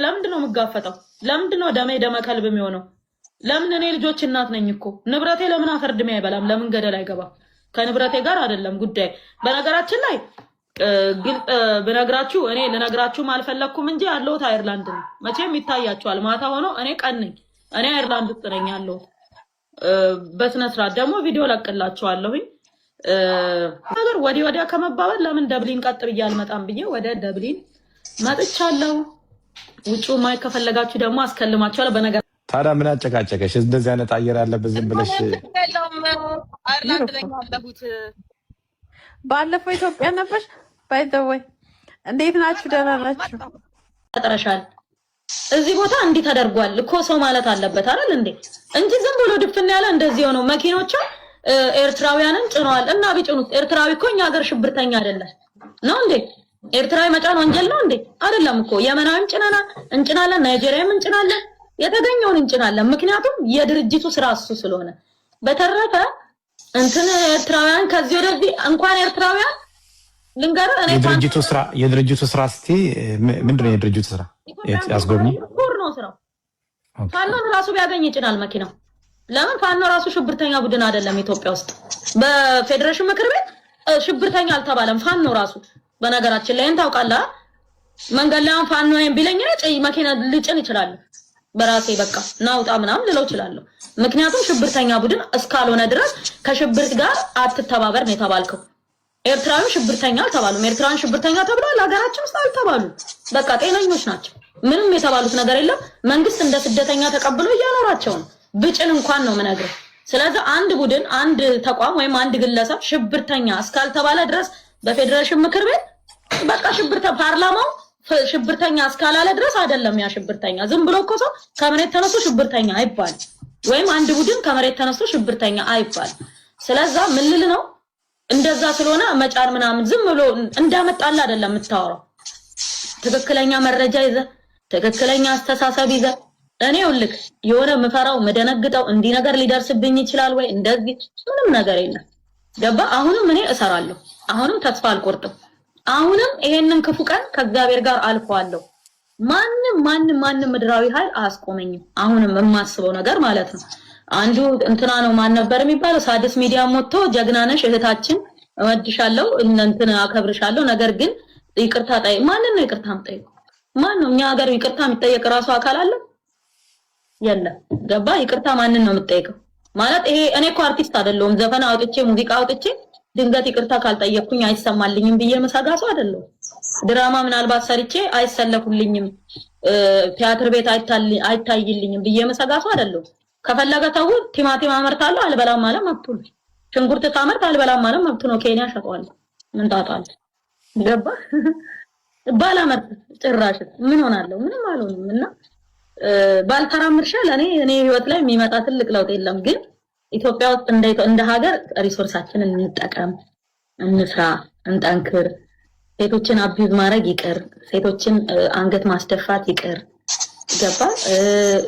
ለምንድን ነው የምጋፈጠው? ለምንድን ነው ደሜ ደመ ከልብ የሚሆነው? ለምን እኔ ልጆች እናት ነኝ እኮ። ንብረቴ ለምን አፈርድሜ አይበላም? ለምን ገደል አይገባም? ከንብረቴ ጋር አይደለም ጉዳይ። በነገራችን ላይ ግልጽ ብነግራችሁ እኔ ልነግራችሁም አልፈለኩም እንጂ ያለሁት አየርላንድ ነው። መቼም ይታያችኋል። ማታ ሆኖ እኔ ቀን ነኝ። እኔ አየርላንድ ውስጥ ነኝ ያለሁት። በስነ ስርዓት ደግሞ ቪዲዮ ለቅላችኋለሁኝ። ነገር ወዲያ ከመባባል ለምን ደብሊን ቀጥ ብዬ አልመጣም ብዬ ወደ ደብሊን መጥቻለሁ። ውጪ ማይ ከፈለጋችሁ ደግሞ አስከልማችኋለሁ። በነገር ታዲያ ምን አጨቃጨቀሽ? እንደዚህ አይነት አየር ያለበት ዝም ብለሽ አየርላንድ ላይ ያለሁት። ባለፈው ኢትዮጵያ ነበር። ባይ ዘ ወይ እንዴት ናችሁ? ደህና ናችሁ? ተጠረሻል። እዚህ ቦታ እንዲህ ተደርጓል እኮ ሰው ማለት አለበት አይደል እንዴ? እንጂ ዝም ብሎ ድፍን ያለ እንደዚህ ሆኖ መኪኖቹ ኤርትራውያንን ጭነዋል። እና ቢጭኑት ኤርትራዊ እኮ እኛ ሀገር ሽብርተኛ አይደለም ነው እንዴ? ኤርትራዊ መጫን ወንጀል ነው እንዴ? አይደለም እኮ የመናዊም ጭነናል፣ እንጭናለን፣ ናይጄሪያም እንጭናለን፣ የተገኘውን እንጭናለን። ምክንያቱም የድርጅቱ ስራ እሱ ስለሆነ። በተረፈ እንትን ኤርትራውያን ከዚህ ወደዚህ እንኳን ኤርትራውያን ልንገርህ እኔ የድርጅቱ ስራ እስቲ ምንድነው? የድርጅቱ ስራ ያስጎብኝ ኩር ነው ስራው። ፋኖን ራሱ ቢያገኝ ይጭናል መኪናው። ለምን ፋኖ ራሱ ሽብርተኛ ቡድን አይደለም። ኢትዮጵያ ውስጥ በፌዴሬሽን ምክር ቤት ሽብርተኛ አልተባለም ፋኖ ራሱ። በነገራችን ላይ ታውቃለህ፣ መንገድ ላይ ፋኖ ነኝ ቢለኝ መኪና ልጭን ይችላል በራሴ በቃ ናውጣ ምናምን ልለው ይችላል። ምክንያቱም ሽብርተኛ ቡድን እስካልሆነ ድረስ ከሽብርት ጋር አትተባበር ነው የተባልከው። ኤርትራዊ ሽብርተኛ አልተባሉም። ኤርትራን ሽብርተኛ ተብሏል። ሀገራችን ውስጥ አልተባሉ። በቃ ጤነኞች ናቸው። ምንም የተባሉት ነገር የለም። መንግስት እንደ ስደተኛ ተቀብሎ እያኖራቸው ነው። ብጭን እንኳን ነው የምነግርህ። ስለዚህ አንድ ቡድን፣ አንድ ተቋም ወይም አንድ ግለሰብ ሽብርተኛ እስካልተባለ ድረስ በፌዴሬሽን ምክር ቤት በቃ ፓርላማው ሽብርተኛ እስካላለ ድረስ አይደለም ያ ሽብርተኛ። ዝም ብሎ እኮ ሰው ከመሬት ተነስቶ ሽብርተኛ አይባል፣ ወይም አንድ ቡድን ከመሬት ተነስቶ ሽብርተኛ አይባል። ስለዚህ ምን ልል ነው? እንደዛ ስለሆነ መጫር ምናምን ዝም ብሎ እንዳመጣላ አይደለም የምታወራው። ትክክለኛ መረጃ ይዘ ትክክለኛ አስተሳሰብ ይዘ እኔ ውልክ የሆነ ምፈራው መደነግጠው እንዲህ ነገር ሊደርስብኝ ይችላል ወይ እንደዚህ ምንም ነገር የለም። ገባ? አሁንም እኔ እሰራለሁ። አሁንም ተስፋ አልቆርጥም። አሁንም ይሄንን ክፉ ቀን ከእግዚአብሔር ጋር አልፈዋለሁ። ማንም ምድራዊ ኃይል አያስቆመኝም። አሁንም የማስበው ነገር ማለት ነው። አንዱ እንትና ነው ማን ነበር የሚባለው? ሳድስ ሚዲያ ሞቶ ጀግናነሽ እህታችን እወድሻለሁ እንትን አከብርሻለሁ፣ ነገር ግን ይቅርታ ጠይቅ። ማንን ነው ይቅርታ የምጠይቀው? ማን ነው? እኛ ሀገር ይቅርታ የሚጠየቅ ራሱ አካል አለ? የለም። ገባ? ይቅርታ ማንን ነው የምጠይቀው? ማለት ይሄ እኔ እኮ አርቲስት አይደለሁም። ዘፈን አውጥቼ ሙዚቃ አውጥቼ ድንገት ይቅርታ ካልጠየቅኩኝ አይሰማልኝም ብዬ መሳጋሱ አይደለም። ድራማ ምናልባት ሰርቼ አይሰለፉልኝም፣ ቲያትር ቤት አይታይልኝም ብዬ መሳጋሱ አይደለም። ከፈለገ ተው ቲማቲም አመርታለሁ አልበላም ማለት መብቱ ነው። ሽንኩርት ታመርት አልበላም ማለት መብቱ ነው። ኬንያ ሸጠዋለሁ ምን ታጣለ? ገባ? ባላመርት ጭራሽ ምን ሆናለሁ? ምንም አልሆንም። እና ባልተራምርሻ ለኔ ህይወት ላይ የሚመጣ ትልቅ ለውጥ የለም። ግን ኢትዮጵያ ውስጥ እንደ ሀገር ሪሶርሳችንን እንጠቀም፣ እንስራ፣ እንጠንክር። ሴቶችን አቢዩዝ ማድረግ ይቅር፣ ሴቶችን አንገት ማስደፋት ይቅር። ገባ?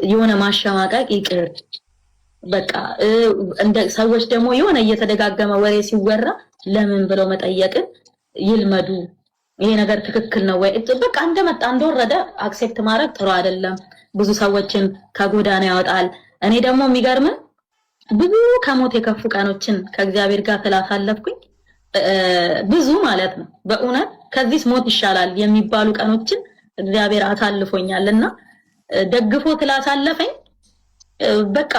የሆነ ማሸማቀቅ ይቅር። በቃ እንደ ሰዎች ደግሞ የሆነ እየተደጋገመ ወሬ ሲወራ ለምን ብለው መጠየቅን ይልመዱ። ይሄ ነገር ትክክል ነው ወይ? በቃ እንደመጣ እንደወረደ አክሴፕት ማድረግ ጥሩ አይደለም። ብዙ ሰዎችን ከጎዳና ያወጣል። እኔ ደግሞ የሚገርም ብዙ ከሞት የከፉ ቀኖችን ከእግዚአብሔር ጋር ስላሳለፍኩኝ ብዙ ማለት ነው በእውነት ከዚህ ሞት ይሻላል የሚባሉ ቀኖችን እግዚአብሔር አሳልፎኛልና ደግፎ ስላሳለፈኝ በቃ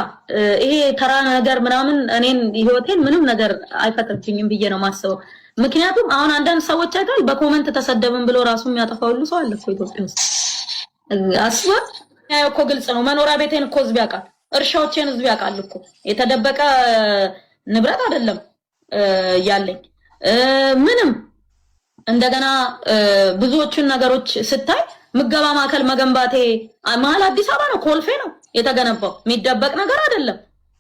ይሄ ተራ ነገር ምናምን እኔን ህይወቴን ምንም ነገር አይፈጥርብኝም ብዬ ነው ማስበው። ምክንያቱም አሁን አንዳንድ ሰዎች አይታል በኮሜንት ተሰደብን ብሎ ራሱ የሚያጠፋው ሁሉ ሰው አለ እኮ ኢትዮጵያ ውስጥ። አስባ ያው እኮ ግልጽ ነው። መኖሪያ ቤቴን እኮ ህዝብ ያውቃል፣ እርሻዎቼን ህዝብ ያውቃል እኮ። የተደበቀ ንብረት አይደለም ያለኝ ምንም። እንደገና ብዙዎቹን ነገሮች ስታይ ምገባ ማዕከል መገንባቴ መሀል አዲስ አበባ ነው፣ ኮልፌ ነው የተገነባው። የሚደበቅ ነገር አይደለም።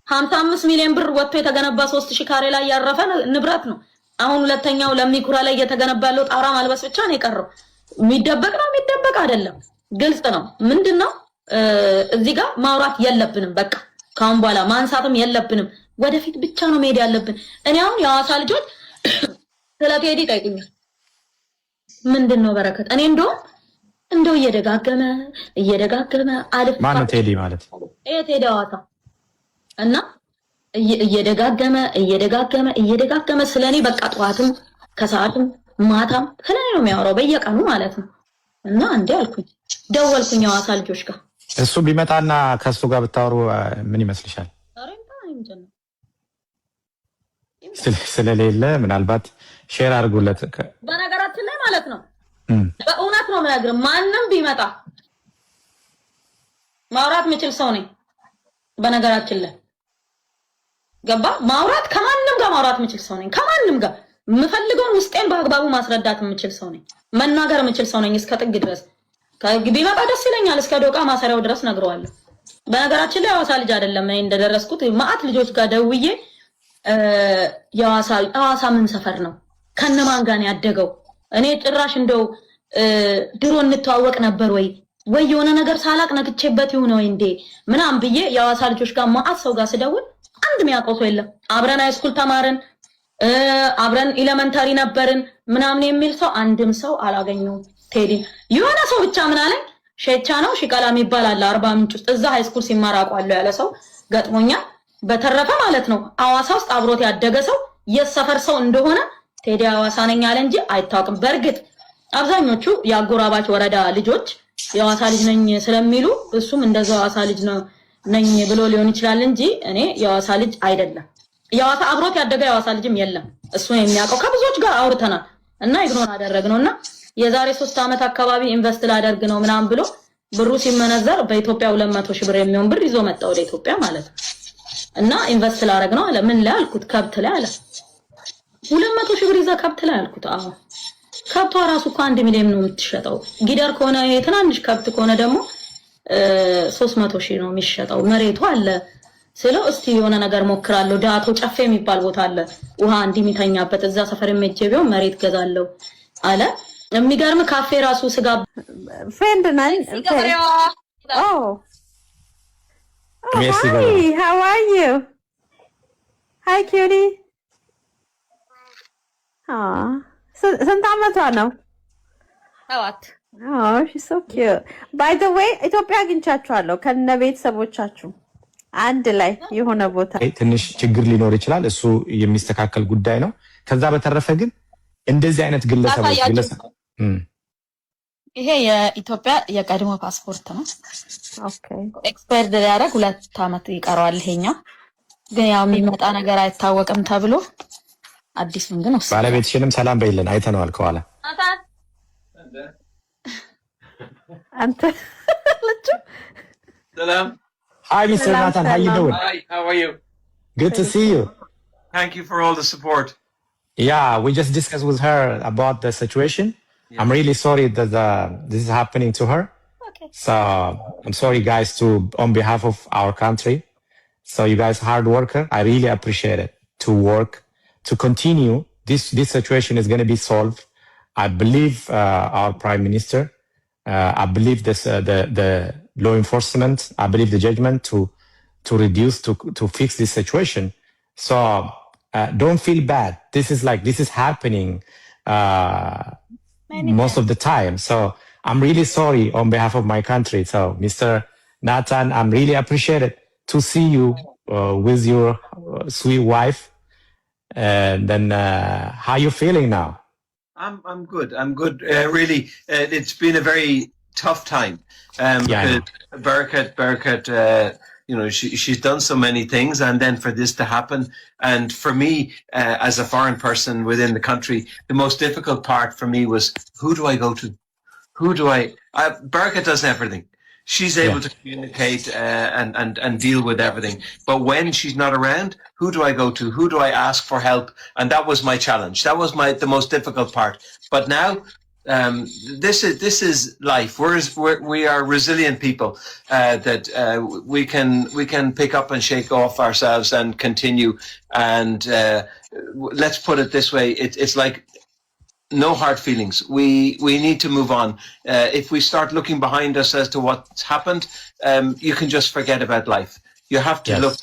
55 ሚሊዮን ብር ወጥቶ የተገነባ 3000 ካሬ ላይ ያረፈ ንብረት ነው። አሁን ሁለተኛው ለሚኩራ ላይ እየተገነባ ያለው ጣራ ማልበስ ብቻ ነው የቀረው። የሚደበቅ ነው? የሚደበቅ አይደለም፣ ግልጽ ነው። ምንድነው እዚህ ጋር ማውራት የለብንም። በቃ ካሁን በኋላ ማንሳትም የለብንም። ወደፊት ብቻ ነው መሄድ ያለብን። እኔ አሁን የሐዋሳ ልጆች ስለ ቴዲ ጠይቁኛል። ምንድነው በረከት? እኔ እንደውም እንደው እየደጋገመ አልፍ ማነው ቴዲ ማለት ቴዲ ሐዋሳ እና እየደጋገመ ስለኔ በቃ ጠዋትም ከሰዓትም ማታም ስለኔ ነው የሚያወራው በየቀኑ ማለት ነው። እና እንዴ አልኩኝ ደወልኩኝ ሐዋሳ ልጆች ጋር እሱ ቢመጣና ከሱ ጋር ብታወሩ ምን ይመስልሻል? ስለሌለ ምናልባት ሼር አድርጉለት። በነገራችን ላይ ማለት ነው በእውነት ነው የምነግርህ፣ ማንም ቢመጣ ማውራት የምችል ሰው ነኝ። በነገራችን ላይ ገባ ማውራት ከማንም ጋር ማውራት የምችል ሰው ነኝ። ከማንም ጋር የምፈልገውን ውስጤን በአግባቡ ማስረዳት የምችል ሰው ነኝ። መናገር የምችል ሰው ነኝ እስከ ጥግ ድረስ። ቢመጣ ደስ ይለኛል፣ እስከ ዶቃ ማሰሪያው ድረስ ነግረዋለሁ። በነገራችን ላይ ሐዋሳ ልጅ አይደለም እኔ እንደደረስኩት ማአት ልጆች ጋር ደውዬ ሐዋሳ ምን ሰፈር ነው ከነማን ጋር ያደገው? እኔ ጭራሽ እንደው ድሮ እንተዋወቅ ነበር ወይ የሆነ ነገር ሳላቅ ነክቼበት ይሁን ወይ እንዴ ምናምን ብዬ የሐዋሳ ልጆች ጋር ማአት ሰው ጋር ስደውል አንድ የሚያውቀው ሰው የለም። አብረን ሃይስኩል ተማርን፣ አብረን ኤሌመንታሪ ነበርን ምናምን የሚል ሰው አንድም ሰው አላገኘሁም። ቴዲ የሆነ ሰው ብቻ ምን አለኝ፣ ሼቻ ነው ሽቀላ የሚባል አለ አርባ ምንጭ ውስጥ እዛ ሃይስኩል ሲማር አውቀዋለሁ ያለ ሰው ገጥሞኛል። በተረፈ ማለት ነው ሐዋሳ ውስጥ አብሮት ያደገ ሰው የሰፈር ሰው እንደሆነ ቴዲ ሐዋሳ ነኝ አለ እንጂ አይታወቅም። በእርግጥ አብዛኞቹ የአጎራባች ወረዳ ልጆች የሐዋሳ ልጅ ነኝ ስለሚሉ እሱም እንደዛው ሐዋሳ ልጅ ነኝ ብሎ ሊሆን ይችላል እንጂ እኔ የሐዋሳ ልጅ አይደለም። የሐዋሳ አብሮት ያደገ የሐዋሳ ልጅም የለም። እሱ የሚያውቀው ከብዙዎች ጋር አውርተናል እና ኢግኖር አደረግነውና የዛሬ 3 ዓመት አካባቢ ኢንቨስት ላደርግ ነው ምናምን ብሎ ብሩ ሲመነዘር በኢትዮጵያ 200 ሺህ ብር የሚሆን ብር ይዞ መጣ ወደ ኢትዮጵያ ማለት ነው። እና ኢንቨስት ላደርግ ነው አለ። ምን ላይ አልኩት፣ ከብት ላይ አለ። 200 ሺህ ብር ይዘህ ከብት ላይ አልኩት። አዎ ከብቷ ራሱ እኮ 1 ሚሊዮን ነው የምትሸጠው። ጊደር ከሆነ የትናንሽ ከብት ከሆነ ደግሞ 300 ሺህ ነው የሚሸጠው። መሬቱ አለ ስለው እስቲ የሆነ ነገር ሞክራለሁ። ዳቶ ጨፌ የሚባል ቦታ አለ ውሃ እንዲሚተኛበት እዛ ሰፈር ቢሆን መሬት ገዛለሁ አለ። የሚገርም ካፌ ራሱ ስጋ ፍሬንድ ነኝ። Hi, how are you? Hi, cutie. ስንት ዓመቷ ነው? 7 Oh, she's so cute. By the way, ኢትዮጵያ አግኝቻችኋለሁ ከነ ቤተሰቦቻችሁ አንድ ላይ የሆነ ቦታ። ትንሽ ችግር ሊኖር ይችላል፣ እሱ የሚስተካከል ጉዳይ ነው። ከዛ በተረፈ ግን እንደዚህ አይነት ግለሰቦች ይሄ የኢትዮጵያ የቀድሞ ፓስፖርት ነው። ኦኬ ኤክስፓየርድ ሊያደርግ 2 ዓመት ይቀረዋል። ይሄኛው ግን ያው የሚመጣ ነገር አይታወቅም ተብሎ አዲሱን ግን ወሰደ። ባለቤትሽንም ሰላም በይልን፣ አይተነዋል ከኋላ አንተ ልጅ ሰላም። Hi, Mr. Nathan, how you doing? Hi, how are you? Good to see you. Thank you for all the support. Yeah, we just discussed with her about the situation. Yeah. I'm really sorry that this is happening to her. Okay. So I'm sorry, guys, on behalf of our country. So you guys hard worker. I really appreciate it. To work, to continue. This situation is going to be solved. I believe our Prime Minister. I believe this the law enforcement. I believe the judgment to reduce to fix this situation. So don't feel bad. This is happening most of the time. So I'm really sorry on behalf of my country. So Mr. Nathan, I'm really appreciated to see you with your sweet wife. And then how you feeling now? I'm good. I'm good. Really, it's been a very tough time. Barakat, you know, she's done so many things, and then for this to happen, and for me, as a foreign person within the country, the most difficult part for me was, who do I go to? Barakat does everything. She's able to communicate and deal with everything. But when she's not around, who do I go to? Who do I ask for help? And that was my challenge. That was the most difficult part. But now, this is life. We are resilient people that we can pick up and shake off ourselves and continue. And let's put it this way: it's like no hard feelings. We need to move on. If we start looking behind us as to what's happened, you can just forget about life. You have to look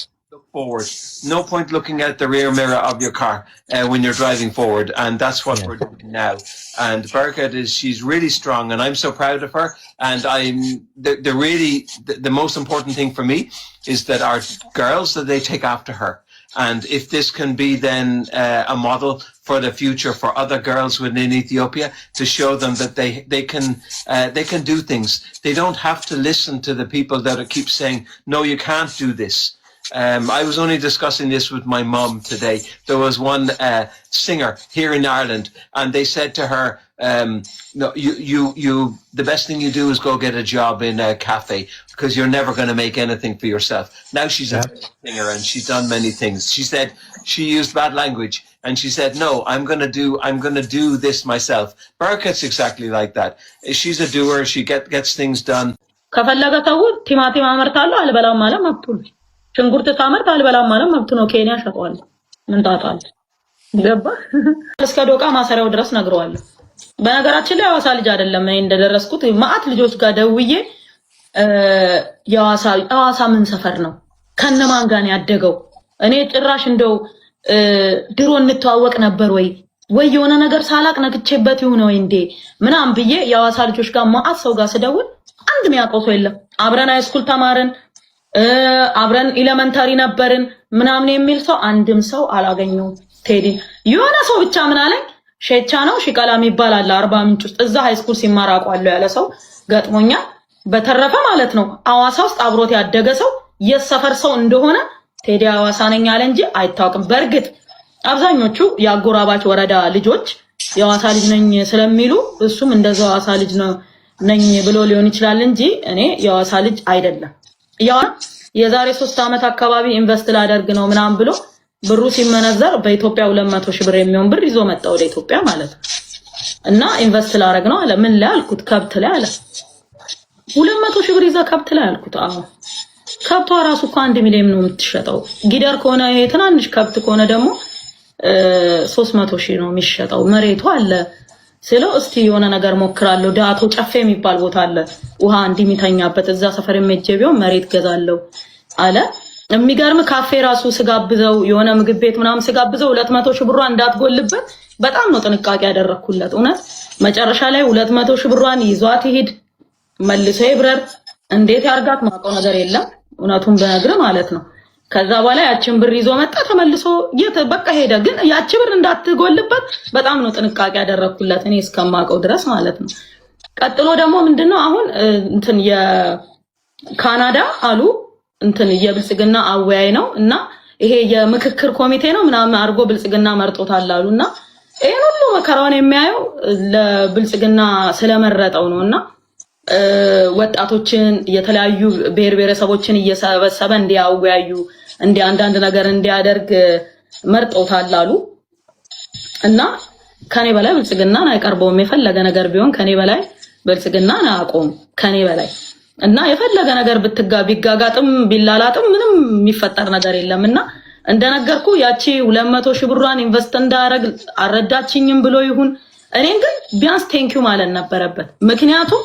forward. No point looking at the rear mirror of your car when you're driving forward, and that's what we're doing now. And Berkat she's really strong, and I'm so proud of her. And the most important thing for me is that our girls, that they take after her. And if this can be then a model for the future for other girls within Ethiopia, to show them that they can do things. They don't have to listen to the people that keep saying, no, you can't do this. I was only discussing this with my mom today. There was one singer here in Ireland, and they said to her, no, you the best thing you do is go get a job in a cafe, because you're never going to make anything for yourself. Now she's a singer, and she's done many things. She said she used bad language, and she said, no, I'm going to do this myself. Berkat's exactly like that. She's a doer. She gets things done. ከፈለገ ተው ቲማቲም አመርታለሁ አልበላም ማለት መብቱ ነው። ሽንኩርት ታመርት አልበላም ማለት መብቱ ነው። ኬንያ ሸጠዋል። ምን ታጣል? ገባ እስከ ዶቃ ማሰሪያው ድረስ ነግረዋለሁ። በነገራችን ላይ ሐዋሳ ልጅ አይደለም እኔ እንደደረስኩት ማአት ልጆች ጋር ደውዬ ሐዋሳ ምን ሰፈር ነው? ከነማን ጋር ነው ያደገው? እኔ ጭራሽ እንደው ድሮ እንተዋወቅ ነበር ወይ የሆነ ነገር ሳላቅ ነክቼበት ይሁን ወይ እንዴ ምናም ብዬ የሐዋሳ ልጆች ጋር ማአት ሰው ጋር ስደውል አንድ የሚያውቀው ሰው የለም። አብረን ሃይስኩል ተማርን፣ አብረን ኤሌመንታሪ ነበርን ምናምን የሚል ሰው አንድም ሰው አላገኘው። ቴዲ የሆነ ሰው ብቻ ምን አለኝ፣ ሼቻ ነው ሽቀላም ይባላል አርባ ምንጭ ውስጥ እዛ ሃይስኩል ሲማር አውቀዋለሁ ያለ ሰው ገጥሞኛል። በተረፈ ማለት ነው ሐዋሳ ውስጥ አብሮት ያደገ ሰው የሰፈር ሰው እንደሆነ ቴዲ ሐዋሳ ነኝ አለ እንጂ አይታወቅም። በርግጥ አብዛኞቹ የአጎራባች ወረዳ ልጆች የሐዋሳ ልጅ ነኝ ስለሚሉ እሱም እንደዛው ሐዋሳ ልጅ ነኝ ብሎ ሊሆን ይችላል እንጂ እኔ የሐዋሳ ልጅ አይደለም። ያው የዛሬ 3 አመት አካባቢ ኢንቨስት ላደርግ ነው ምናምን ብሎ ብሩ ሲመነዘር በኢትዮጵያ 200 ሺህ ብር የሚሆን ብር ይዞ መጣ ወደ ኢትዮጵያ ማለት ነው። እና ኢንቨስት ላደርግ ነው አለ። ምን ላይ አልኩት፣ ከብት ላይ አለ። 200 ሺህ ብር ይዛ ከብት ላይ አልኩት። አዎ ከብቷ ራሱ እኮ 1 ሚሊዮን ነው የምትሸጠው። ጊደር ከሆነ የትናንሽ ከብት ከሆነ ደግሞ 300 ሺህ ነው የሚሸጠው። መሬቱ አለ ስለው እስቲ የሆነ ነገር ሞክራለሁ። ዳቶ ጨፌ የሚባል ቦታ አለ ውሃ እንዲሚተኛበት እዛ ሰፈር የመጀቢው መሬት ገዛለሁ አለ። የሚገርም ካፌ ራሱ ስጋብዘው የሆነ ምግብ ቤት ምናምን ስጋብዘው 200 ሺህ ብሯን እንዳትጎልበት በጣም ነው ጥንቃቄ ያደረኩለት። እውነት መጨረሻ ላይ 200 ሺህ ብሯን ይዟት ይሄድ መልሶ ይብረር እንዴት ያርጋት ማውቀው ነገር የለም እውነቱን በነግር ማለት ነው። ከዛ በኋላ ያችን ብር ይዞ መጣ ተመልሶ በቃ ሄደ። ግን ያቺ ብር እንዳትጎልበት በጣም ነው ጥንቃቄ ያደረኩለት እኔ እስከማውቀው ድረስ ማለት ነው። ቀጥሎ ደግሞ ምንድነው አሁን እንትን የካናዳ አሉ እንትን የብልጽግና አወያይ ነው እና ይሄ የምክክር ኮሚቴ ነው ምናምን አርጎ ብልጽግና መርጦታል አሉና ይሄን ሁሉ መከራውን የሚያየው ለብልጽግና ስለመረጠው ነውና ወጣቶችን የተለያዩ ብሔር ብሔረሰቦችን እየሰበሰበ እንዲያወያዩ አንዳንድ ነገር እንዲያደርግ መርጦታል አሉ እና ከኔ በላይ ብልጽግናን አይቀርበውም። የፈለገ ነገር ቢሆን ከኔ በላይ ብልጽግናን አያውቀውም ከኔ በላይ እና የፈለገ ነገር ቢጋጋጥም ቢላላጥም ምንም የሚፈጠር ነገር የለምና እንደነገርኩ ያቺ 200 ሺህ ብሯን ኢንቨስት እንዳደረግ አረዳችኝም ብሎ ይሁን እኔን ግን ቢያንስ ቴንኪው ማለት ነበረበት። ምክንያቱም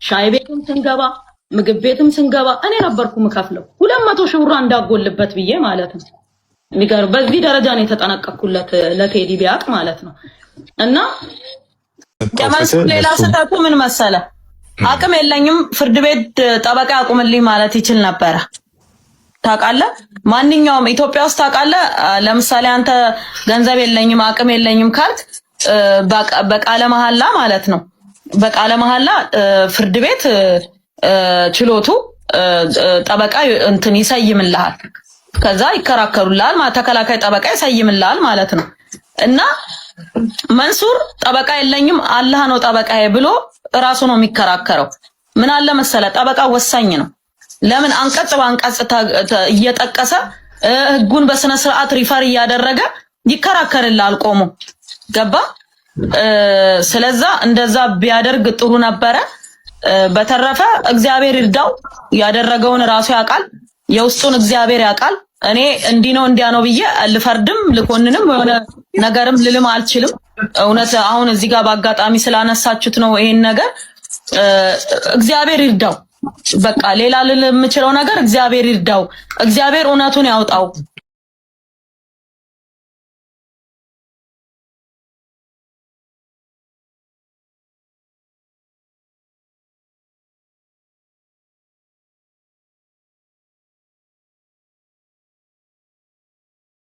ሻይ ቤትም ስንገባ ምግብ ቤትም ስንገባ እኔ ነበርኩ ምከፍለው 200 ሺህ ብሯን እንዳጎልበት ብዬ ማለት ነው። የሚገርም በዚህ ደረጃ ነው የተጠነቀቅኩለት ለቴዲ ቢያቅ ማለት ነው። እና ከመስ ሌላ ስህተቱ ምን መሰለ አቅም የለኝም ፍርድ ቤት ጠበቃ ያቁምልኝ ማለት ይችል ነበር። ታውቃለህ ማንኛውም ኢትዮጵያ ውስጥ ታውቃለህ ለምሳሌ አንተ ገንዘብ የለኝም አቅም የለኝም ካልክ በቃለ መሐላ ማለት ነው በቃለ መሐላ ፍርድ ቤት ችሎቱ ጠበቃ እንትን ይሰይምልሃል። ከዛ ይከራከሩልሃል ማለት ተከላካይ ጠበቃ ይሰይምልሃል ማለት ነው። እና መንሱር ጠበቃ የለኝም አላህ ነው ጠበቃዬ ብሎ ራሱ ነው የሚከራከረው። ምን አለ መሰለ ጠበቃ ወሳኝ ነው። ለምን አንቀጽ በአንቀጽ እየጠቀሰ ህጉን በስነ ስርዓት ሪፈር እያደረገ ይከራከርልሃል ቆሞ ገባ። ስለዛ እንደዛ ቢያደርግ ጥሩ ነበረ። በተረፈ እግዚአብሔር ይርዳው። ያደረገውን ራሱ ያውቃል፣ የውስጡን እግዚአብሔር ያውቃል። እኔ እንዲህ ነው እንዲያ ነው ብዬ ልፈርድም ልኮንንም የሆነ ነገርም ልልም አልችልም። እውነት አሁን እዚህ ጋር በአጋጣሚ ስላነሳችሁት ነው ይሄን ነገር። እግዚአብሔር ይርዳው። በቃ ሌላ ልል የምችለው ነገር እግዚአብሔር ይርዳው፣ እግዚአብሔር እውነቱን ያውጣው።